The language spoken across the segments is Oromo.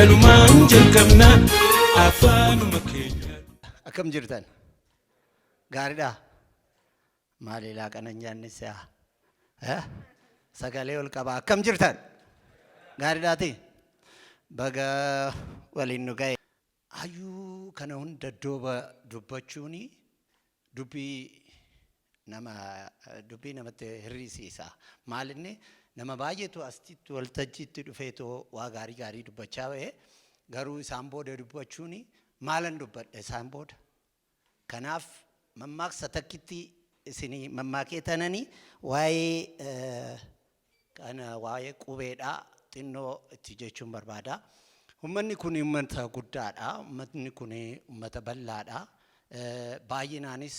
kanumaan jalqabna afaanuma keenya. Akkam jirtan? Gaariidha? Maali laaqana nyaannisaa? Sagalee ol qaba. Akkam jirtan? Gaariidhaati? Baga waliin nu ga'e. Hayyuu kana hunda dubbachuuni dubbii namatti hirrisiisa. Maalinni nama baay'eetu asitti waltajjiitti dhufeetoo waa gaarii dubbachaa ba'e garuu isaan booda dubbachuuni maalan dubbadhe isaan booda. Kanaaf mammaaksa takkitti isinii mammaakee tananii waa'ee qubeedhaa xinnoo itti jechuun barbaada. Uummanni kun uummata guddaadha. Uummatni kun uummata bal'aadha. Baay'inaanis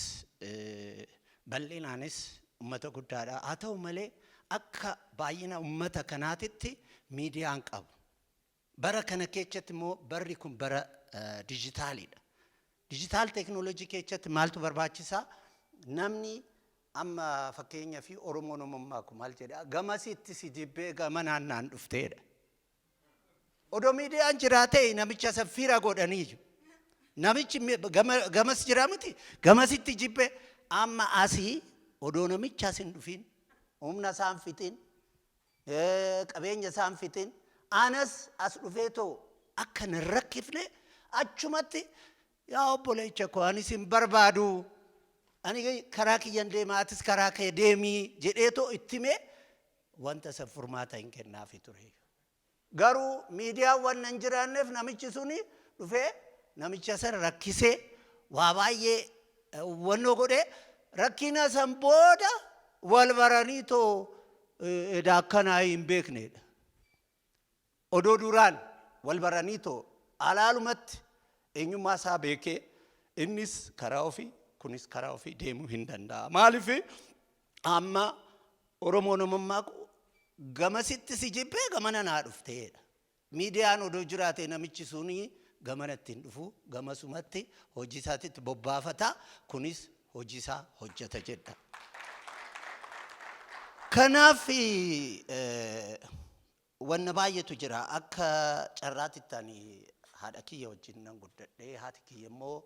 bal'inaanis uummata guddaadha. Haa ta'u malee akka baay'ina uummata kanaatitti miidiyaan qabu. Bara kana keessatti immoo barri kun bara dijitaaliidha. Dijitaal teekinooloojii keessatti maaltu barbaachisaa? Namni amma fakkeenyaa fi Oromoon uumammaa kun maal jedhaa? Gamasitti si jibbee gama naannaan dhufteedha. Odoo miidiyaan jiraatee namicha saffiira godhanii jiru. Namichi gamas jira miti? Gamasitti jibbee amma asii odoo namichaas hin dhufin, humna isaan fitin, qabeenya isaan fitin, anas as dhufeetoo akka hin rakkifne achumatti yaa obboleecha koo anis hin barbaadu. Ani karaa kiyyan deemaa atis karaa kee deemii jedheetoo ittime wanta san furmaata hin kennaafi ture. Garuu miidiyaan waan hin jiraanneef namichi suni dhufee namicha san rakkisee waa baay'ee wannoo godhee rakkina san booda wal baraniitoo edaa akkanaa hin beeknedha. Odoo duraan wal baraniitoo alaalumatti eenyummaa isaa beekee innis karaa ofii kunis karaa ofii deemuu hin danda'a. Maaliif amma Oromoon uumammaa gamasitti si jibbee gamana naa dhufteedha. Miidiyaan odoo jiraate namichi suni gamanatti hin dhufu, gamasumatti hojii isaatitti bobbaafata, kunis hojii isaa hojjeta jedha. Kanaaf wanna baay'eetu jira. Akka carraatitti ani haadha kiyya wajjin nan guddadhee, haati kiyya immoo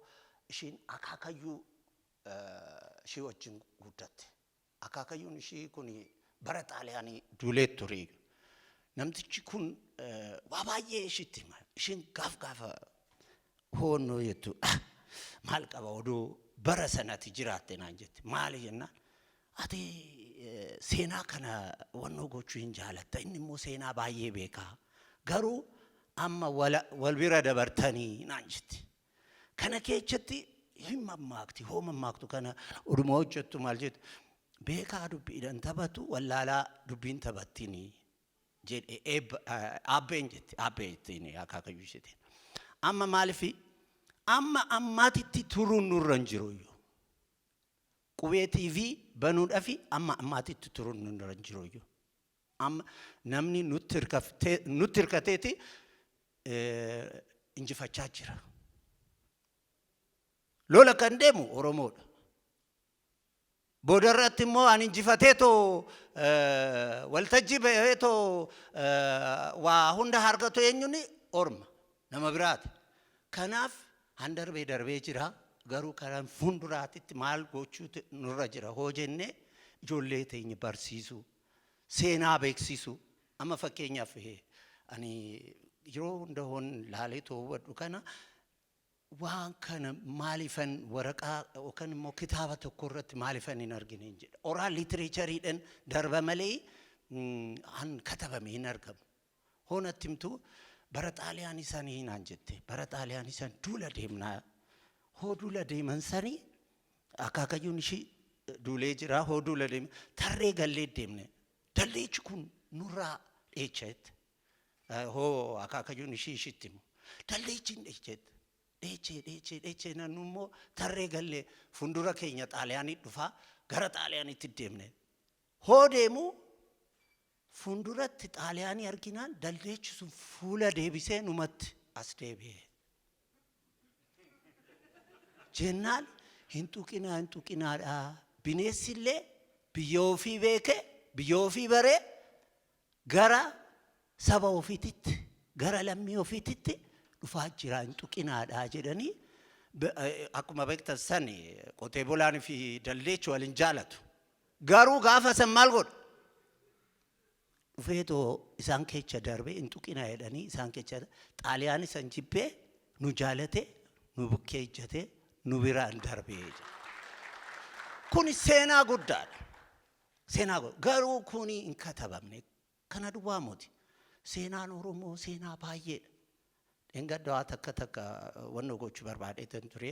ishiin akaakayyuu ishii wajjin guddatte. Akaakayyuun ishii kun bara Xaaliyaanii duulee ture. Namtichi kun waa baay'ee ishiitti hima. Ishiin gaafa hoonnoo jettu maal qaba odoo bara sanatti jiraatte naan jette. Maali jennaan? Ati seenaa kana wannoo gochuu hin jaalatta. Inni immoo seenaa baay'ee beekaa. Garuu amma wal bira dabartanii naan jette. Kana keessatti hin mammaakti. Hoo mammaaktu kana oduma hojjettu maal jettu? Beekaa dubbiidhaan taphatu wallaalaa dubbiin taphattinii jedhe aabbeen jette. Aabbee jettiin akaakayyuu isheetiin. Amma maalifi ammaatitti turuun nurra hin jiru iyyuu. Qubee TV banuudhaafi ammaatitti turuun nurra hin jiru iyyuu. Amma namni nutti hirkateeti injifachaa jira. Lola kan deemu Oromoodha. Boodarratti immoo ani injifateetoo waltajjii ba'eetoo waa hunda harkatu eenyuuni Orma nama biraati. Kanaaf darbee jira. Garuu karaan fuulduraatitti maal gochuutu nurra jira. Hoo jennee ijoollee teenya barsiisuu, seenaa beeksisuu. Amma fakkeenyaaf ani yeroo hunda hoon laalee to'adhu kana waan kana maalifan waraqaa yookaan immoo kitaaba tokko irratti maalifan hin argine hin jedha. Oral literaatureedhaan darba malee katabame hin argamu. Hoonatti himtuu bara Xaaliyaanii sanii naan jette. Bara Xaaliyaanii san duula deemnaa. Hoo duula deeman sanii akaakayyuun ishii duulee jira. Hoo duula deeman tarree gallee deemne. Dalleechi kun nurraa dheecha jette. Hoo akaakayyuun ishiitti himu. Dalleechiin dheecha jette. Dheechee nannu immoo tarree gallee fuuldura keenya Xaaliyaanii dhufaa gara Xaaliyaaniitti deemne. Hoo deemu fuulduratti Xaaliyaanii arginaan dalleechi sun fuula deebisee numatti as deebi'e. Jennaan hin tuqinaadhaa. Bineessillee biyya ofii beekee biyya ofii baree gara saba ofiititti gara lammii ofiititti dhufaa jira hin tuqinaadhaa jedhanii akkuma beektan san qotee bulaan fi dalleechi waliin jaalatu. Garuu gaafa san maal godhu? Dhufeetoo isaan keessa darbe hin tuqinaa jedhanii isaan keessa xaaliyaan san jibbee nu jaalate nu bukkee ijjate nu biraan darbee. Kun seenaa guddaadha. Seenaa guddaa. Garuu kun hin katabamne. Kana duwwaa miti. Seenaan Oromoo seenaa baay'eedha. Engaddaa takka wanno gochuu barbaadeetan ture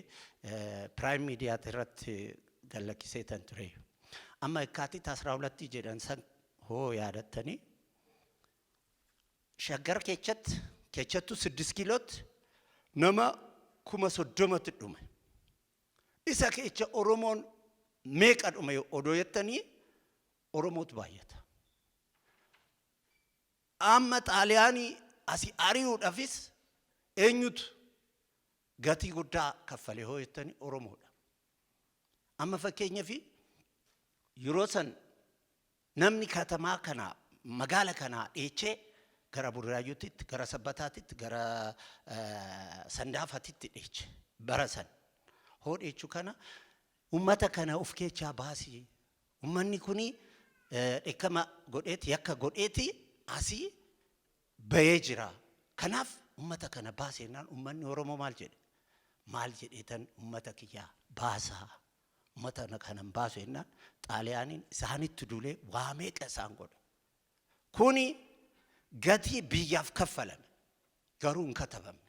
Prime Media irratti gallakkiseetan ture. Amma Yekkaatit 12 jedhan san hoo yaadattanii Shaggar keechattu 6 kiilootti nama 30,000 dhume. Isa keecha Oromoon meeqa dhume odoo jettanii Oromootu baay'ata. Amma Xaaliyaanii asii ari'uudhaafis eenyutu gatii guddaa kaffalee hoo jettanii Oromoodha. Amma fakkeenyaaf yeroo san namni katamaa kana magaala kana dheechee gara Burraayyuutti gara Sabbataatti gara Sandaafaatti dheeche bara san hoo dheechuu kana ummata kana of keessaa baasii ummanni kuni dhikkama godheeti yakka godheeti asii bahee jira. Kanaaf ummata kana baaseenaan ummanni Oromoo maal jedhe? Maal jedheetan ummata kiyyaa baasaa ummata kana baaseenaan Xaaliyaaniin isaanitti duulee waa meeqa isaan godhe. Kuni gatii biyyaaf kaffalame garuu hin katabamne.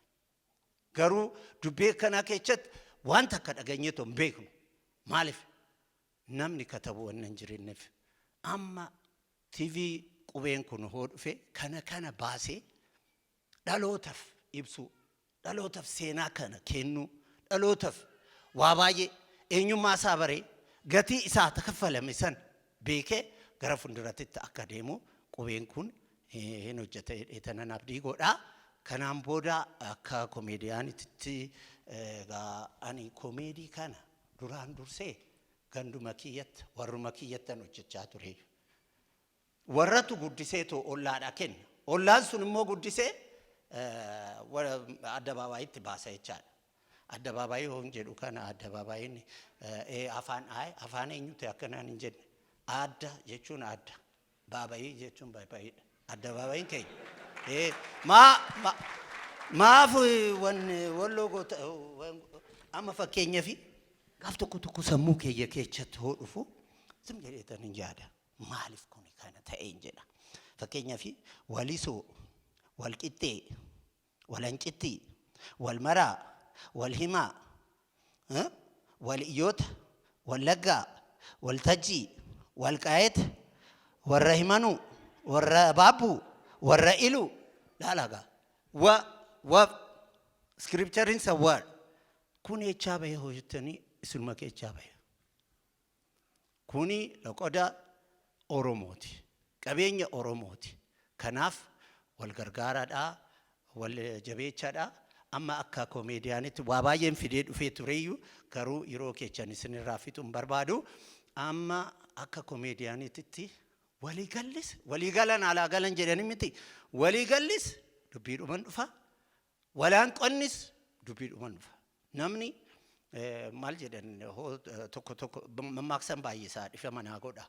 Garuu dubbii kana keessatti waan takka dhageenyeetoo hin beeknu. Maaliif? Namni katabu waan hin jireenyeef. Amma TV qubeen kun hoo dhufe kana baasee dhalootaaf ibsu, dhalootaaf seenaa kana kennu, dhalootaaf waa baay'ee eenyummaa isaa baree gatii isaa kaffalame san beekee gara fuulduraatti akka deemu qubeen kun hin hojjete eetanan abdii godhaa. Kanaan booda akka komeediyaanitti ani komeedii kana duraan dursee ganduma kiyyatti warruma kiyyattan hojjechaa ture. Warratu guddiseetoo ollaadhaa kenna. Ollaan sun immoo guddisee addabaabayitti baasa jechaadha. Addabaabayii hoon jedhu kana addabaabayiin afaan eenyuti akkanaan hin jenne. Adda jechuun adda. Baabayii jechuun baabayiidha. Addabaabayiin keenya. Maaf walloo goota amma fakkeenyaaf gaaf tokko sammuu keeyya keessatti hoo dhufu sim jedheetan hin yaada. Maaliif kun kana ta'een jedha. Fakkeenyaaf walisoo, walqixxee, walancitti, walmaraa, walhimaa, waliyyoota, wallaggaa, waltajjii, walqaayet, warra himanuu, warra baabbuu, warra iluu laalagaa. Scripturein sawwaal kun jechaa bahee hojjetanii isinuma keechaa bahee. Kuni loqoda Oromooti. Qabeenya Oromooti. Kanaaf wal gargaaraadhaa, wal jabeechaadhaa. Amma akka komeediyaanitti waa baay'een fidee dhufee tureyyuu garuu yeroo keechan isinirraa fixuun barbaadu. Amma akka komeediyaanitti waliigalan alaa galan jedhanii miti. Waliigallis dubbiidhuman dhufa. Walaanqonnis dubbiidhuman dhufa. Namni maal jedhan tokko mammaaksan baay'isaa dhifa manaa godha.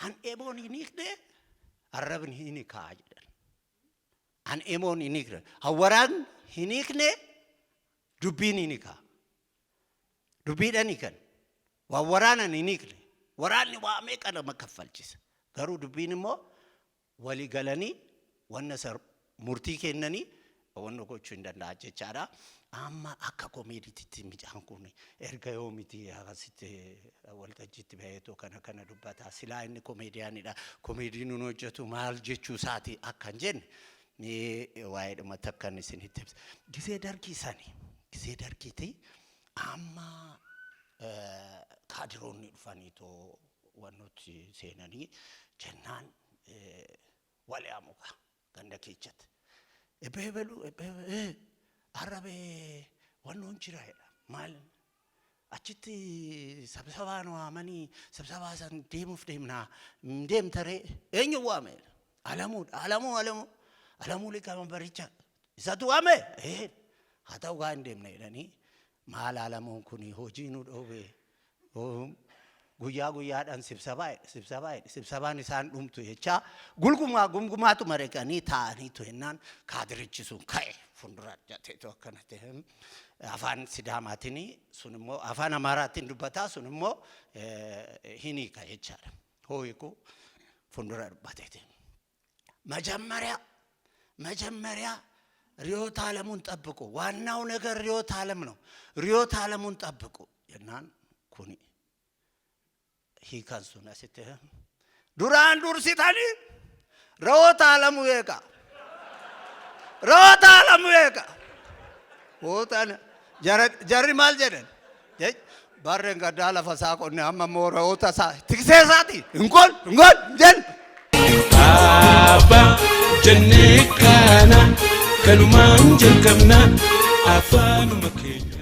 Han'eeboon hin hiikne arrabni hin hiikaa jedhan. Han'eeboon hin hiikne hawwaraan hin hiikne dubbiin hin hiikaa. Dubbiidhaan hiikan. Waan waraanan hin hiikne. Waraanni waa meeqa nama kaffalchisa. Garuu dubbiin immoo walii galanii wanna murtii kennanii wanna gochuu hin danda'a jechaadha. Amma akka komeediitti mijaan kun erga yoo miti akkasitti waltajjiitti baheetoo kana dubbata. Silaa inni komeediyaanidha. Komeediin nun hojjetu maal jechuu isaati akka hin jenne waa'ee dhumatti akkan isinitti ibsa. Gisee dargiitii amma kaadiroonni dhufaniitoo wannooti seenanii jennaan waliyaamuka ganda keechatti. Arabee wannoon jiraadha. Maal achitti sabsabaan waamanii sabsabaa san deemuuf deemnaa deemtaree eenyu waame? Alamuudha. Alamuu Alamuu liqama baricha isatu ame haa ta'u gaa hin deemne jedhanii maal alamuun kun hojii nu dhoowwe guyyaadhaan sibsabaan isaan dhumtu jechaa gumgumaatu mareekanii taa'anii tu'ennaan kaadirichi sun ka'e fuuldura jateetu akkana ta'e afaan Sidaamaatiin sun immoo afaan Amaaraatiin dubbataa sun immoo hinika jechaadha hooyiku fuuldura dubbateeti መጀመሪያ ርዕዮተ ዓለሙን ጠብቁ ዋናው ነገር ርዕዮተ ዓለም ነው ርዕዮተ ዓለሙን ጠብቁ የናን ኩኒ ሂካንሱና ሲተ ዱራን ዱርሲታኒ ርዕዮተ ዓለሙ የጋ ወጣነ ጀሪ ማል ጀደን ባረን ጋዳላ ፈሳቆነ አመሞ ርዕዮተ ሳ ትክሴሳቲ እንቆል ጀን Abba jenne kana kanumaan jalqabna afaanuma keenya